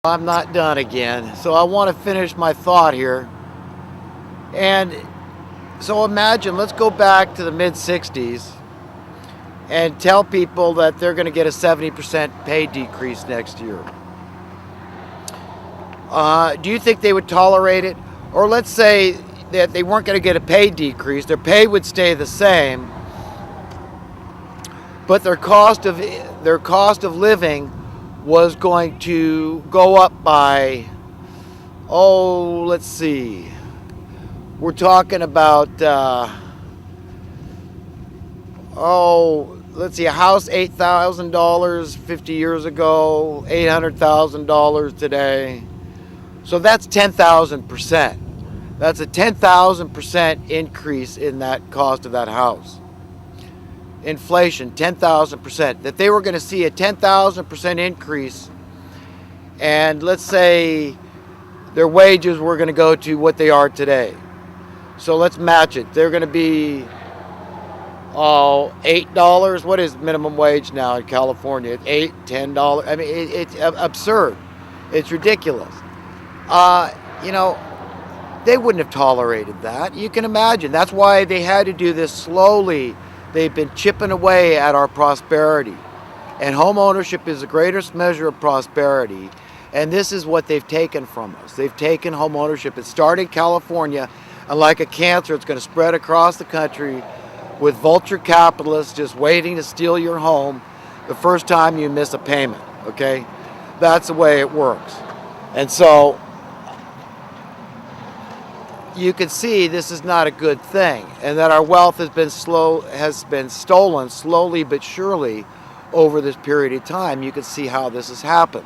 I'm not done again. So I want to finish my thought here. And so imagine, let's go back to the mid 60s and tell people that they're going to get a 70% pay decrease next year. Do you think they would tolerate it? Or let's say that they weren't going to get a pay decrease, their pay would stay the same, but their cost of living was going to go up by, oh, let's see, we're talking about, let's see, a house $8,000 50 years ago, $800,000 today. So that's 10,000%. That's a 10,000% increase in that cost of that house. Inflation, 10,000%. That they were going to see a 10,000% increase, and let's say their wages were going to go to what they are today. So let's match it. They're going to be $8. What is minimum wage now in California? It's $8, $10. I mean, it's absurd. It's ridiculous. They wouldn't have tolerated that. You can imagine. That's why they had to do this slowly. They've been chipping away at our prosperity. And home ownership is the greatest measure of prosperity. And this is what they've taken from us. They've taken home ownership. It started in California, and like a cancer, it's going to spread across the country with vulture capitalists just waiting to steal your home the first time you miss a payment, okay? That's the way it works. And so you can see this is not a good thing, and that our wealth has been stolen slowly but surely over this period of time. You can see how this has happened.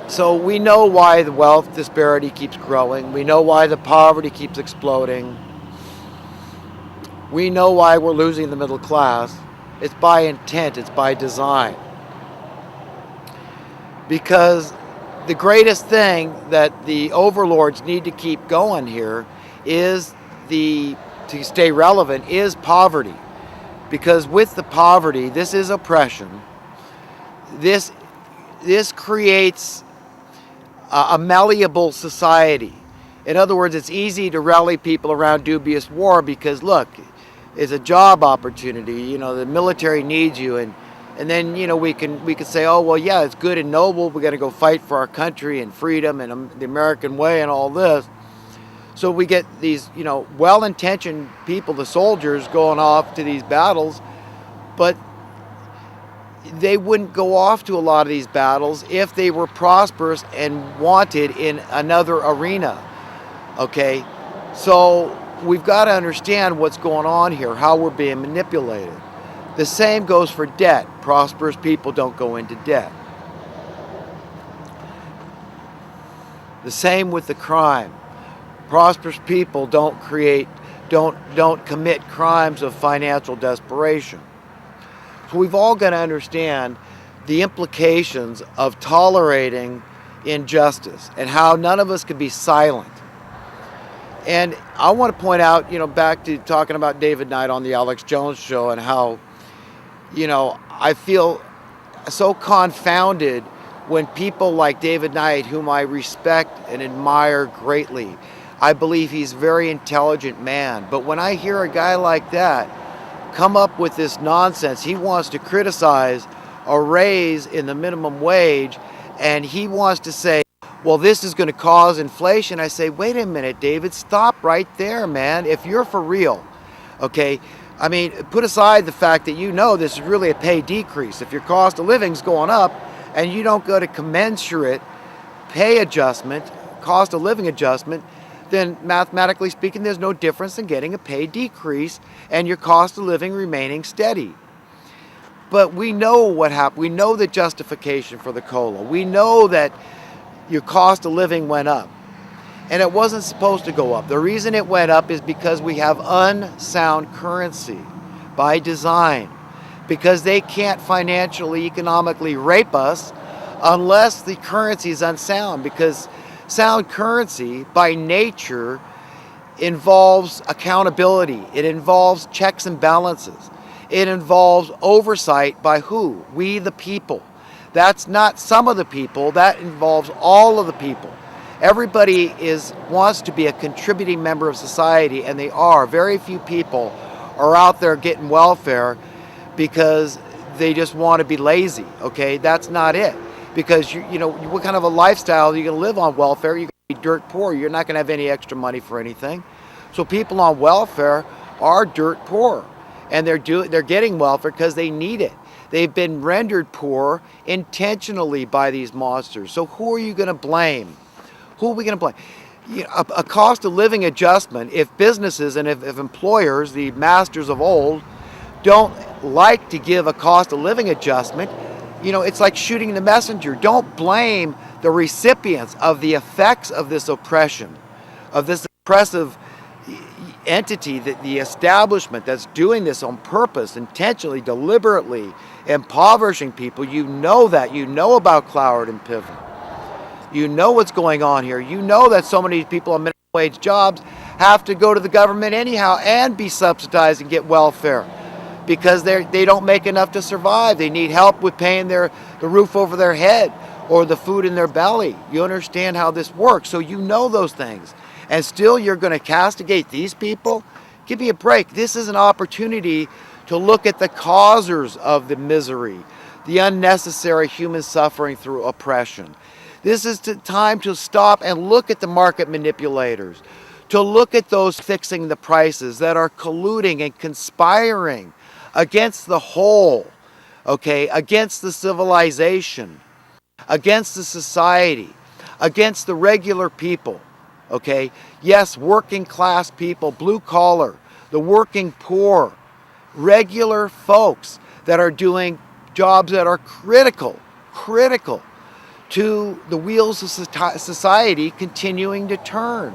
So we know why the wealth disparity keeps growing. We know why the poverty keeps exploding. We know why we're losing the middle class. It's by intent, it's by design. Because the greatest thing that the overlords need to keep going here is to stay relevant, is poverty. Because with the poverty, this is oppression. This creates a malleable society. In other words, it's easy to rally people around dubious war because, look, it's a job opportunity. The military needs you, and then we can say, oh well, yeah, it's good and noble. We got to go fight for our country and freedom and the American way and all this. So we get these well-intentioned people, the soldiers, going off to these battles, but they wouldn't go off to a lot of these battles if they were prosperous and wanted in another arena. Okay, so we've got to understand what's going on here, how we're being manipulated. The same goes for debt. Prosperous people don't go into debt. The same with the crime. Prosperous people don't commit crimes of financial desperation. So we've all got to understand the implications of tolerating injustice and how none of us can be silent. And I want to point out, back to talking about David Knight on the Alex Jones show, and how, I feel so confounded when people like David Knight, whom I respect and admire greatly, I believe he's a very intelligent man. But when I hear a guy like that come up with this nonsense, he wants to criticize a raise in the minimum wage, and he wants to say, well, this is going to cause inflation. I say, wait a minute, David, stop right there, man. If you're for real, okay, I mean, put aside the fact that this is really a pay decrease. If your cost of living's going up and you don't go to commensurate pay adjustment, cost of living adjustment, then mathematically speaking, there's no difference in getting a pay decrease and your cost of living remaining steady. But we know what happened. We know the justification for the COLA. We know that your cost of living went up. And it wasn't supposed to go up. The reason it went up is because we have unsound currency by design. Because they can't financially, economically rape us unless the currency is unsound. Because sound currency, by nature, involves accountability. It involves checks and balances. It involves oversight by who? We the people. That's not some of the people, that involves all of the people. Everybody wants to be a contributing member of society, and they are. Very few people are out there getting welfare because they just want to be lazy, okay? That's not it. Because, you know, what kind of a lifestyle are you going to live on welfare? You're going to be dirt poor. You're not going to have any extra money for anything. So people on welfare are dirt poor, and they're getting welfare because they need it. They've been rendered poor intentionally by these monsters. So who are you going to blame? Who are we going to blame? You know, a cost of living adjustment, if businesses and if employers, the masters of old, don't like to give a cost of living adjustment, you know, it's like shooting the messenger. Don't blame the recipients of the effects of this oppression, of this oppressive entity, that the establishment that's doing this on purpose, intentionally, deliberately, impoverishing people. You know that. You know about Cloward and Piven. You know what's going on here. You know that so many people on minimum wage jobs have to go to the government anyhow and be subsidized and get welfare because they don't make enough to survive. They need help with paying the roof over their head or the food in their belly. You understand how this works, so you know those things. And still you're going to castigate these people? Give me a break. This is an opportunity to look at the causers of the misery, the unnecessary human suffering through oppression. This is the time to stop and look at the market manipulators, to look at those fixing the prices that are colluding and conspiring against the whole, okay, against the civilization, against the society, against the regular people, okay? Yes, working class people, blue collar, the working poor, regular folks that are doing jobs that are critical to the wheels of society continuing to turn,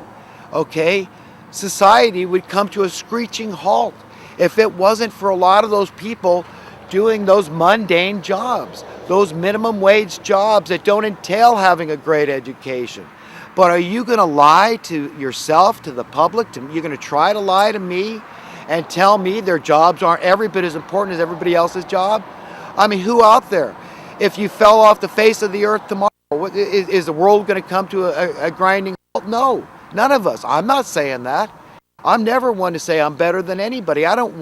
okay? Society would come to a screeching halt if it wasn't for a lot of those people doing those mundane jobs, those minimum wage jobs that don't entail having a great education. But are you going to lie to yourself, to the public? You're going to try to lie to me and tell me their jobs aren't every bit as important as everybody else's job? I mean, who out there? If you fell off the face of the earth tomorrow, is the world going to come to a grinding halt? No, none of us. I'm not saying that. I'm never one to say I'm better than anybody. I don't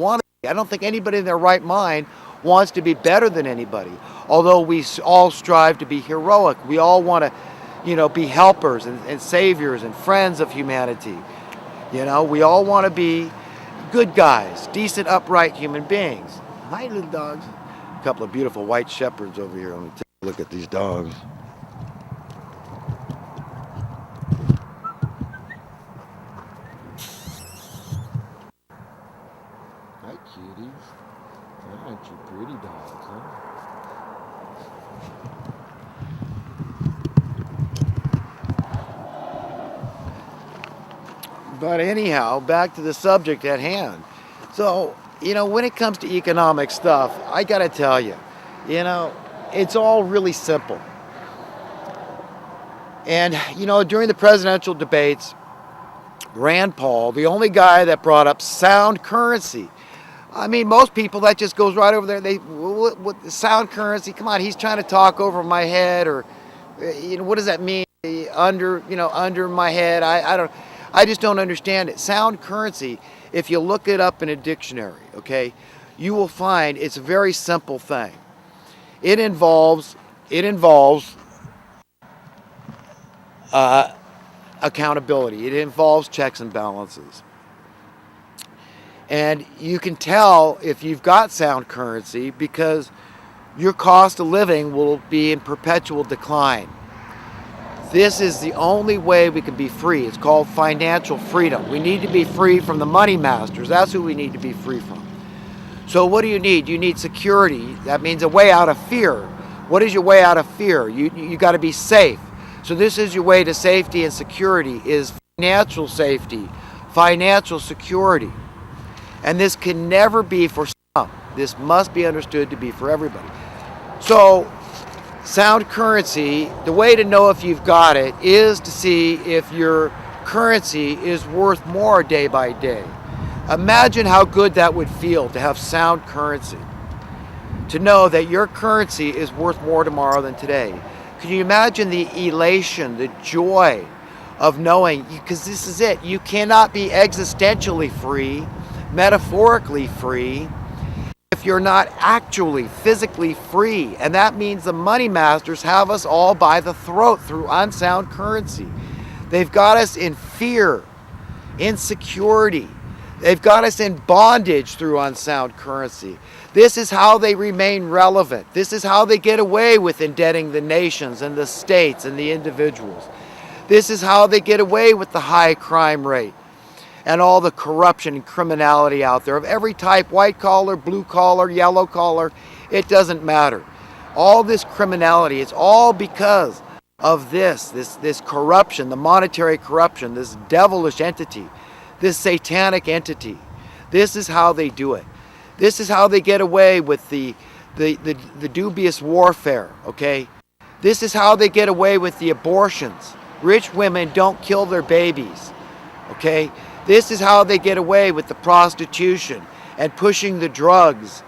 think anybody in their right mind wants to be better than anybody. Although we all strive to be heroic. We all want to, you know, be helpers and saviors and friends of humanity. You know, we all want to be good guys, decent, upright human beings. Hi, little dogs. A couple of beautiful white shepherds over here. Let me take a look at these dogs. Hi, cuties. Aren't you pretty dogs, huh? But anyhow, back to the subject at hand. So, you know, when it comes to economic stuff, I got to tell you, you know, it's all really simple. And, you know, during the presidential debates, Rand Paul, the only guy that brought up sound currency. I mean, most people, that just goes right over there. What sound currency? Come on, he's trying to talk over my head, or, you know, what does that mean? Under my head. I just don't understand it. Sound currency, if you look it up in a dictionary, okay, you will find it's a very simple thing. It involves accountability. It involves checks and balances. And you can tell if you've got sound currency because your cost of living will be in perpetual decline. This is the only way we can be free. It's called financial freedom. We need to be free from the money masters. That's who we need to be free from. So what do you need? You need security. That means a way out of fear. What is your way out of fear? You got to be safe. So this is your way to safety and security, is financial safety, financial security. And this can never be for some. This must be understood to be for everybody. So sound currency, the way to know if you've got it is to see if your currency is worth more day by day. Imagine how good that would feel to have sound currency. to know that your currency is worth more tomorrow than today. Can you imagine the elation, the joy of knowing, because this is it, you cannot be existentially free, metaphorically free, if you're not actually physically free. And that means the money masters have us all by the throat through unsound currency. They've got us in fear, insecurity. They've got us in bondage through unsound currency. This is how they remain relevant. This is how they get away with indebting the nations and the states and the individuals. This is how they get away with the high crime rate and all the corruption and criminality out there of every type, white collar, blue collar, yellow collar, it doesn't matter. All this criminality, it's all because of this corruption, the monetary corruption, this devilish entity, this satanic entity. This is how they do it. This is how they get away with the dubious warfare, okay? This is how they get away with the abortions. Rich women don't kill their babies, okay? This is how they get away with the prostitution and pushing the drugs,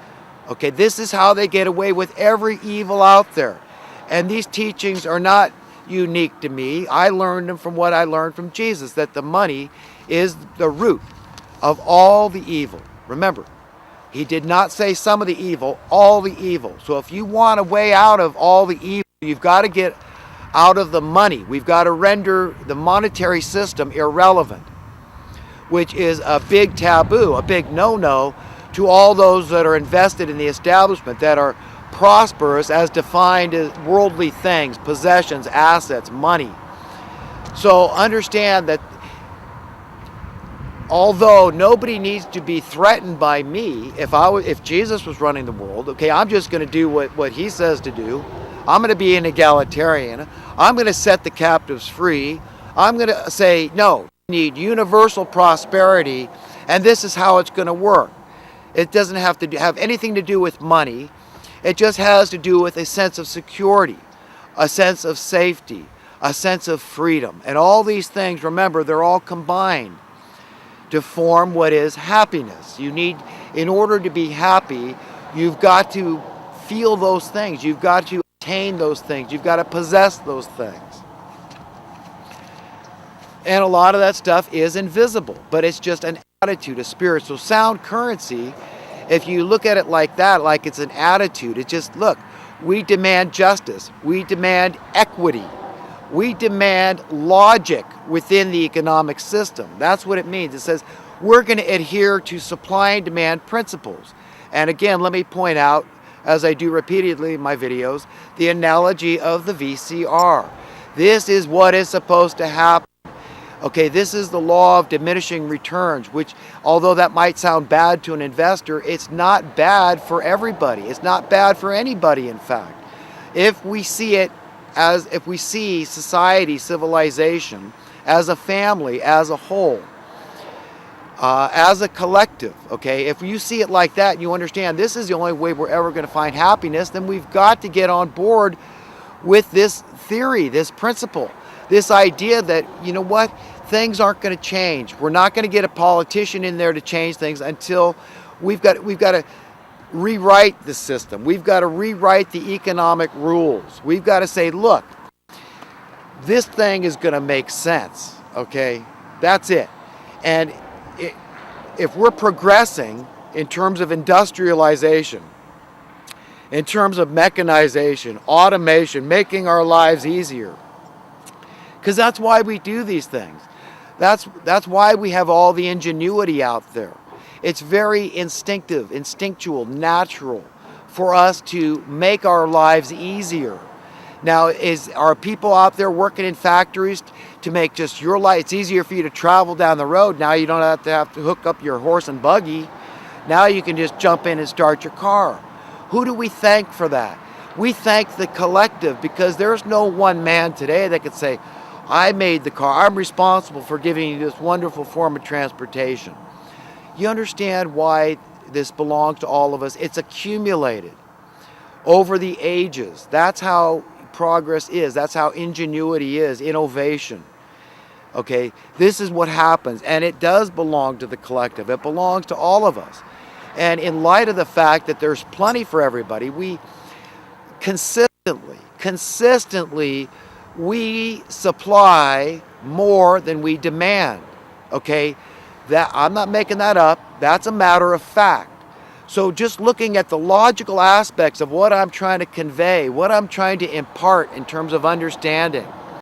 okay? This is how they get away with every evil out there. And these teachings are not unique to me. I learned them from what I learned from Jesus, that the money is the root of all the evil. Remember, he did not say some of the evil, all the evil. So if you want a way out of all the evil, you've got to get out of the money. We've got to render the monetary system irrelevant, which is a big taboo, a big no-no to all those that are invested in the establishment, that are prosperous as defined as worldly things, possessions, assets, money. So understand that although nobody needs to be threatened by me, if Jesus was running the world, okay, I'm just going to do what he says to do. I'm going to be an egalitarian. I'm going to set the captives free. I'm going to say, no, we need universal prosperity, and this is how it's going to work. It doesn't have to have anything to do with money. It just has to do with a sense of security, a sense of safety, a sense of freedom. And all these things, remember, they're all combined to form what is happiness. You need, in order to be happy, you've got to feel those things. You've got to attain those things. You've got to possess those things. And a lot of that stuff is invisible, but it's just an attitude, a spirit. So sound currency, if you look at it like that, like it's an attitude, it's just, look, we demand justice. We demand equity. We demand logic within the economic system. That's what it means. It says we're going to adhere to supply and demand principles. And again, let me point out, as I do repeatedly in my videos, the analogy of the VCR. This is what is supposed to happen. Okay, this is the law of diminishing returns, which, although that might sound bad to an investor, it's not bad for everybody. It's not bad for anybody, in fact. If we see it as, if we see society, civilization, as a family, as a whole, as a collective, okay, if you see it like that and you understand this is the only way we're ever going to find happiness, then we've got to get on board with this theory, this principle, this idea that, you know what, things aren't going to change. We're not going to get a politician in there to change things until we've got to rewrite the system. We've got to rewrite the economic rules. We've got to say, look, this thing is going to make sense, okay? That's it. And if we're progressing in terms of industrialization, in terms of mechanization, automation, making our lives easier, because that's why we do these things. That's why we have all the ingenuity out there. It's very instinctive, instinctual, natural for us to make our lives easier. Now, are people out there working in factories to make just your life, it's easier for you to travel down the road. Now you don't have to hook up your horse and buggy. Now you can just jump in and start your car. Who do we thank for that? We thank the collective, because there's no one man today that could say, I made the car, I'm responsible for giving you this wonderful form of transportation. You understand why this belongs to all of us? It's accumulated over the ages. That's how progress is. That's how ingenuity is, innovation. Okay, this is what happens, and it does belong to the collective. It belongs to all of us. And in light of the fact that there's plenty for everybody, we consistently, we supply more than we demand. Okay? That, I'm not making that up. That's a matter of fact. So just looking at the logical aspects of what I'm trying to convey, what I'm trying to impart in terms of understanding,